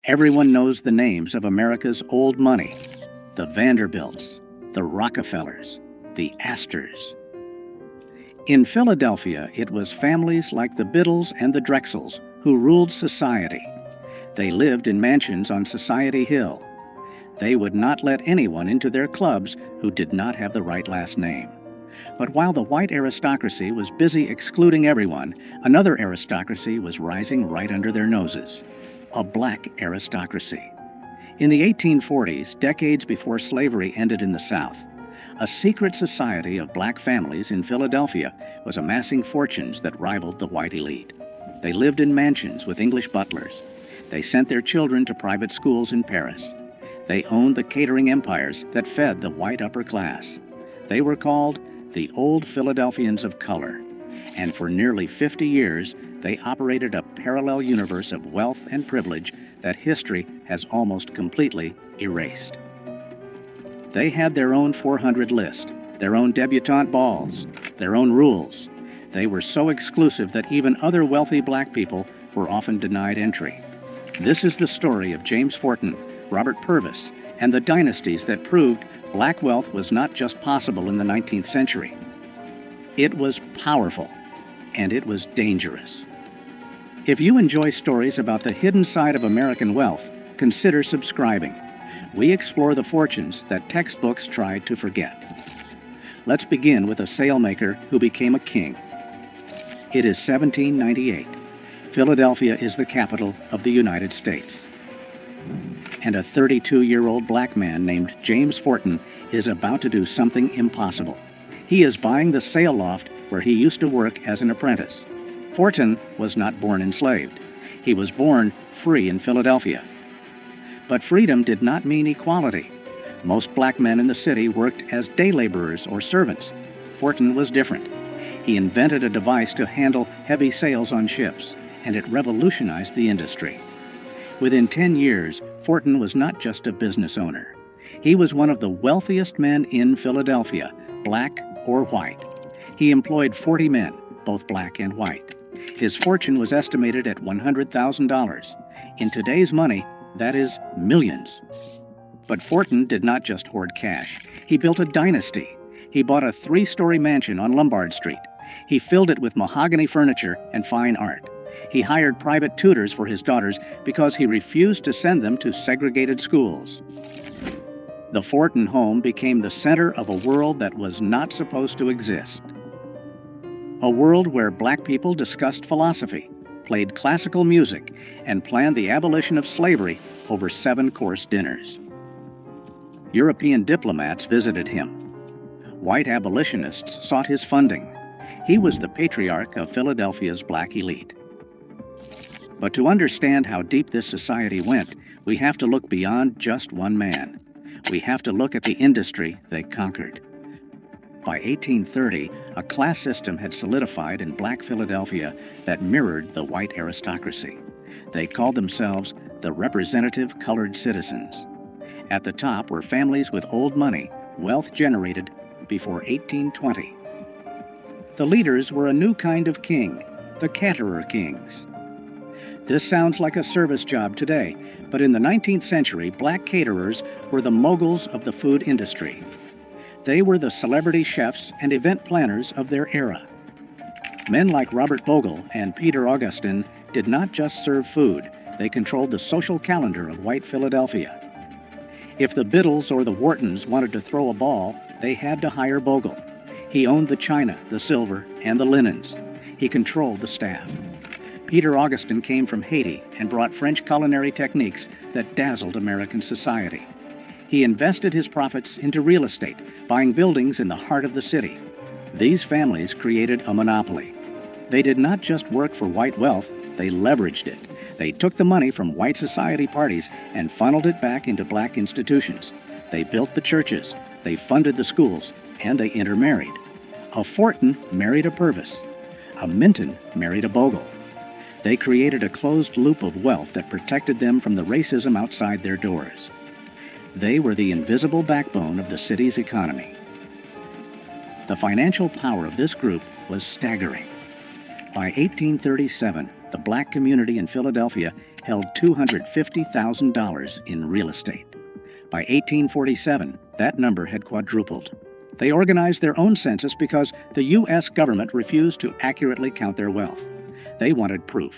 Everyone knows the names of America's old money: the Vanderbilts, the Rockefellers, the Astors. In Philadelphia, it was families like the Biddles and the Drexels who ruled society. They lived in mansions on Society Hill. They would not let anyone into their clubs who did not have the right last name. But while the white aristocracy was busy excluding everyone, another aristocracy was rising right under their noses: a black aristocracy. In the 1840s, decades before slavery ended in the South, a secret society of black families in Philadelphia was amassing fortunes that rivaled the white elite. They lived in mansions with English butlers. They sent their children to private schools in Paris. They owned the catering empires that fed the white upper class. They were called the Old Philadelphians of color, and for nearly 50 years, they operated a parallel universe of wealth and privilege that history has almost completely erased. They had their own 400 list, their own debutante balls, their own rules. They were so exclusive that even other wealthy black people were often denied entry. This is the story of James Forten, Robert Purvis, and the dynasties that proved black wealth was not just possible in the 19th century. It was powerful, and it was dangerous. If you enjoy stories about the hidden side of American wealth, consider subscribing. We explore the fortunes that textbooks tried to forget. Let's begin with a sailmaker who became a king. It is 1798. Philadelphia is the capital of the United States. And a 32-year-old black man named James Forten is about to do something impossible. He is buying the sail loft where he used to work as an apprentice. Forten was not born enslaved. He was born free in Philadelphia. But freedom did not mean equality. Most black men in the city worked as day laborers or servants. Forten was different. He invented a device to handle heavy sails on ships, and it revolutionized the industry. Within 10 years, Forten was not just a business owner. He was one of the wealthiest men in Philadelphia, black or white. He employed 40 men, both black and white. His fortune was estimated at $100,000. In today's money, that is millions. But Forten did not just hoard cash. He built a dynasty. He bought a 3-story mansion on Lombard Street. He filled it with mahogany furniture and fine art. He hired private tutors for his daughters because he refused to send them to segregated schools. The Forten home became the center of a world that was not supposed to exist. A world where black people discussed philosophy, played classical music, and planned the abolition of slavery over 7-course dinners. European diplomats visited him. White abolitionists sought his funding. He was the patriarch of Philadelphia's black elite. But to understand how deep this society went, we have to look beyond just one man. We have to look at the industry they conquered. By 1830, a class system had solidified in black Philadelphia that mirrored the white aristocracy. They called themselves the representative colored citizens. At the top were families with old money, wealth generated before 1820. The leaders were a new kind of king, the caterer kings. This sounds like a service job today, but in the 19th century, black caterers were the moguls of the food industry. They were the celebrity chefs and event planners of their era. Men like Robert Bogle and Peter Augustin did not just serve food, they controlled the social calendar of white Philadelphia. If the Biddles or the Whartons wanted to throw a ball, they had to hire Bogle. He owned the china, the silver, and the linens. He controlled the staff. Peter Augustin came from Haiti and brought French culinary techniques that dazzled American society. He invested his profits into real estate, buying buildings in the heart of the city. These families created a monopoly. They did not just work for white wealth, they leveraged it. They took the money from white society parties and funneled it back into black institutions. They built the churches, they funded the schools, and they intermarried. A Forten married a Purvis. A Minton married a Bogle. They created a closed loop of wealth that protected them from the racism outside their doors. They were the invisible backbone of the city's economy. The financial power of this group was staggering. By 1837, the black community in Philadelphia held $250,000 in real estate. By 1847, that number had quadrupled. They organized their own census because the U.S. government refused to accurately count their wealth. They wanted proof.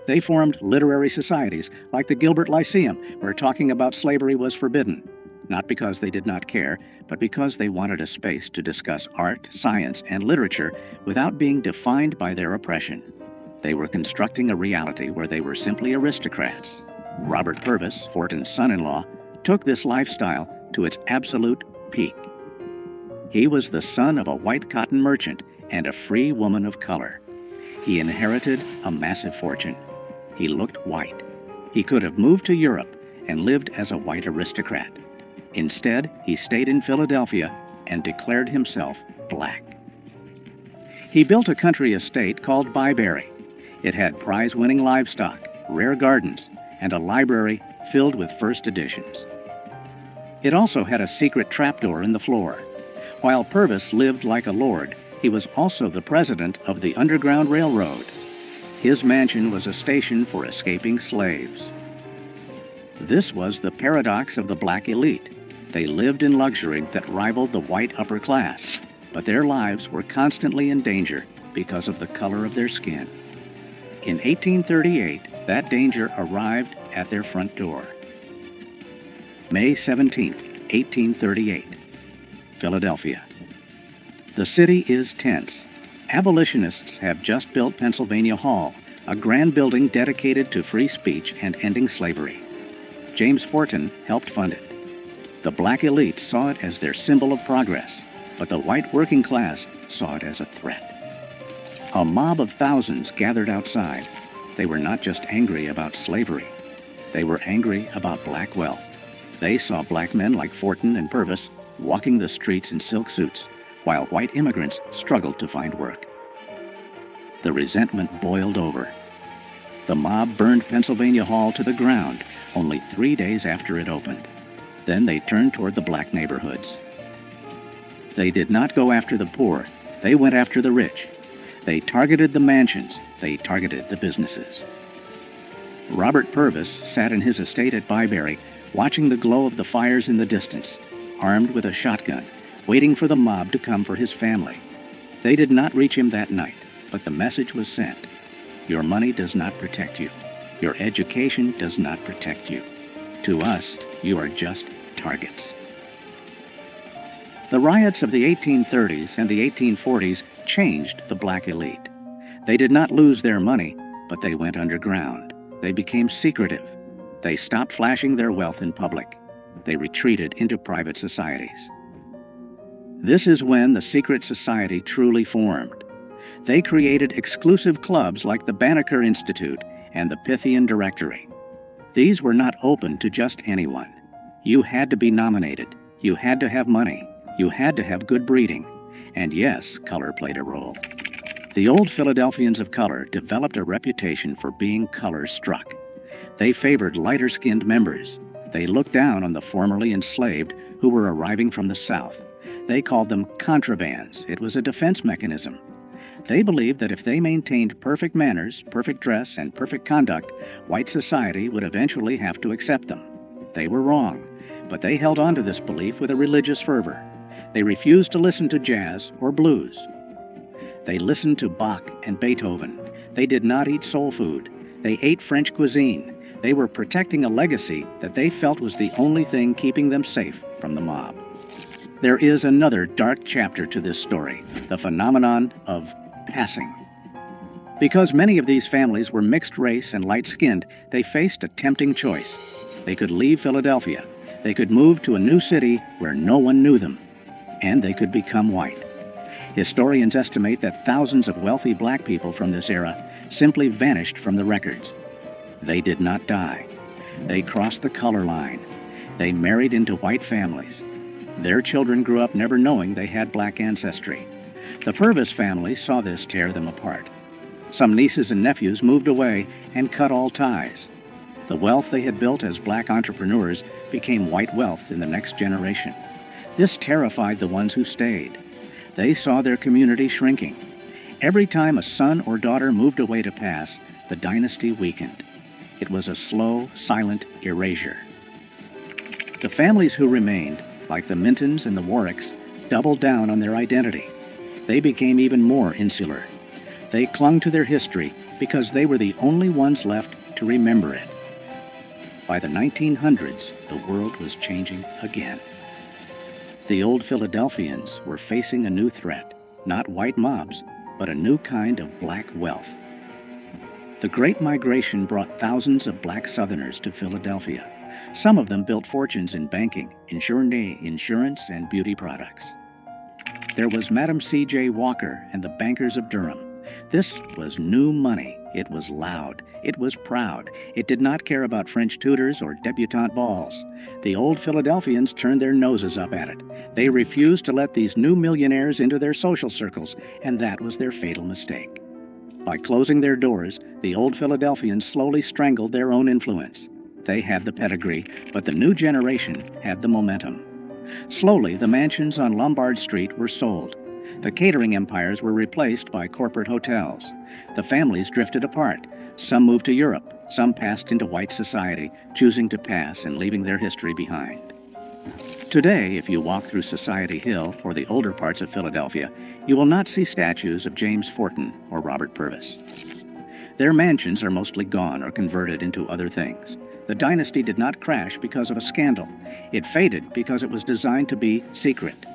They formed literary societies like the Gilbert Lyceum, where talking about slavery was forbidden, not because they did not care, but because they wanted a space to discuss art, science, and literature without being defined by their oppression. They were constructing a reality where they were simply aristocrats. Robert Purvis, Fortin's son-in-law, took this lifestyle to its absolute peak. He was the son of a white cotton merchant and a free woman of color. He inherited a massive fortune. He looked white. He could have moved to Europe and lived as a white aristocrat. Instead, he stayed in Philadelphia and declared himself black. He built a country estate called Byberry. It had prize-winning livestock, rare gardens, and a library filled with first editions. It also had a secret trapdoor in the floor. While Purvis lived like a lord, he was also the president of the Underground Railroad. His mansion was a station for escaping slaves. This was the paradox of the black elite. They lived in luxury that rivaled the white upper class, but their lives were constantly in danger because of the color of their skin. In 1838, that danger arrived at their front door. May 17, 1838, Philadelphia. The city is tense. Abolitionists have just built Pennsylvania Hall, a grand building dedicated to free speech and ending slavery. James Fortin helped fund it. The black elite saw it as their symbol of progress, but the white working class saw it as a threat. A mob of thousands gathered outside. They were not just angry about slavery. They were angry about black wealth. They saw black men like Fortin and Purvis walking the streets in silk suits, while white immigrants struggled to find work. The resentment boiled over. The mob burned Pennsylvania Hall to the ground only 3 days after it opened. Then they turned toward the black neighborhoods. They did not go after the poor. They went after the rich. They targeted the mansions. They targeted the businesses. Robert Purvis sat in his estate at Byberry, watching the glow of the fires in the distance, armed with a shotgun, waiting for the mob to come for his family. They did not reach him that night, but the message was sent. Your money does not protect you. Your education does not protect you. To us, you are just targets. The riots of the 1830s and the 1840s changed the black elite. They did not lose their money, but they went underground. They became secretive. They stopped flashing their wealth in public. They retreated into private societies. This is when the secret society truly formed. They created exclusive clubs like the Banneker Institute and the Pythian Directory. These were not open to just anyone. You had to be nominated. You had to have money. You had to have good breeding. And yes, color played a role. The Old Philadelphians of color developed a reputation for being color-struck. They favored lighter-skinned members. They looked down on the formerly enslaved who were arriving from the South. They called them contrabands. It was a defense mechanism. They believed that if they maintained perfect manners, perfect dress, and perfect conduct, white society would eventually have to accept them. They were wrong, but they held on to this belief with a religious fervor. They refused to listen to jazz or blues. They listened to Bach and Beethoven. They did not eat soul food. They ate French cuisine. They were protecting a legacy that they felt was the only thing keeping them safe from the mob. There is another dark chapter to this story, the phenomenon of passing. Because many of these families were mixed race and light-skinned, they faced a tempting choice. They could leave Philadelphia. They could move to a new city where no one knew them. And they could become white. Historians estimate that thousands of wealthy black people from this era simply vanished from the records. They did not die. They crossed the color line. They married into white families. Their children grew up never knowing they had black ancestry. The Purvis family saw this tear them apart. Some nieces and nephews moved away and cut all ties. The wealth they had built as black entrepreneurs became white wealth in the next generation. This terrified the ones who stayed. They saw their community shrinking. Every time a son or daughter moved away to pass, the dynasty weakened. It was a slow, silent erasure. The families who remained, like the Mintons and the Warwicks, doubled down on their identity. They became even more insular. They clung to their history because they were the only ones left to remember it. By the 1900s, the world was changing again. The Old Philadelphians were facing a new threat, not white mobs, but a new kind of black wealth. The Great Migration brought thousands of black Southerners to Philadelphia. Some of them built fortunes in banking, insurance, and beauty products. There was Madam C.J. Walker and the bankers of Durham. This was new money. It was loud. It was proud. It did not care about French tutors or debutante balls. The Old Philadelphians turned their noses up at it. They refused to let these new millionaires into their social circles, and that was their fatal mistake. By closing their doors, the Old Philadelphians slowly strangled their own influence. They had the pedigree, but the new generation had the momentum. Slowly, the mansions on Lombard Street were sold. The catering empires were replaced by corporate hotels. The families drifted apart. Some moved to Europe. Some passed into white society, choosing to pass and leaving their history behind. Today, if you walk through Society Hill or the older parts of Philadelphia, you will not see statues of James Forten or Robert Purvis. Their mansions are mostly gone or converted into other things. The dynasty did not crash because of a scandal. It faded because it was designed to be secret.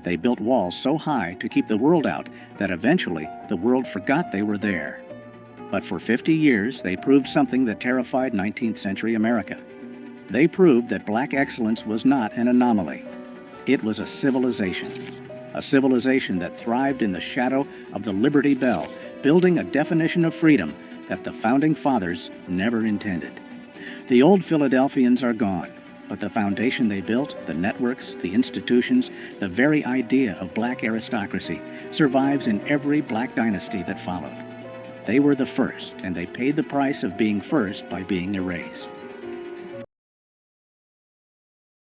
They built walls so high to keep the world out that eventually the world forgot they were there. But for 50 years, they proved something that terrified 19th century America. They proved that black excellence was not an anomaly. It was a civilization that thrived in the shadow of the Liberty Bell, building a definition of freedom that the Founding Fathers never intended. The Old Philadelphians are gone, but the foundation they built, the networks, the institutions, the very idea of black aristocracy survives in every black dynasty that followed. They were the first, and they paid the price of being first by being erased.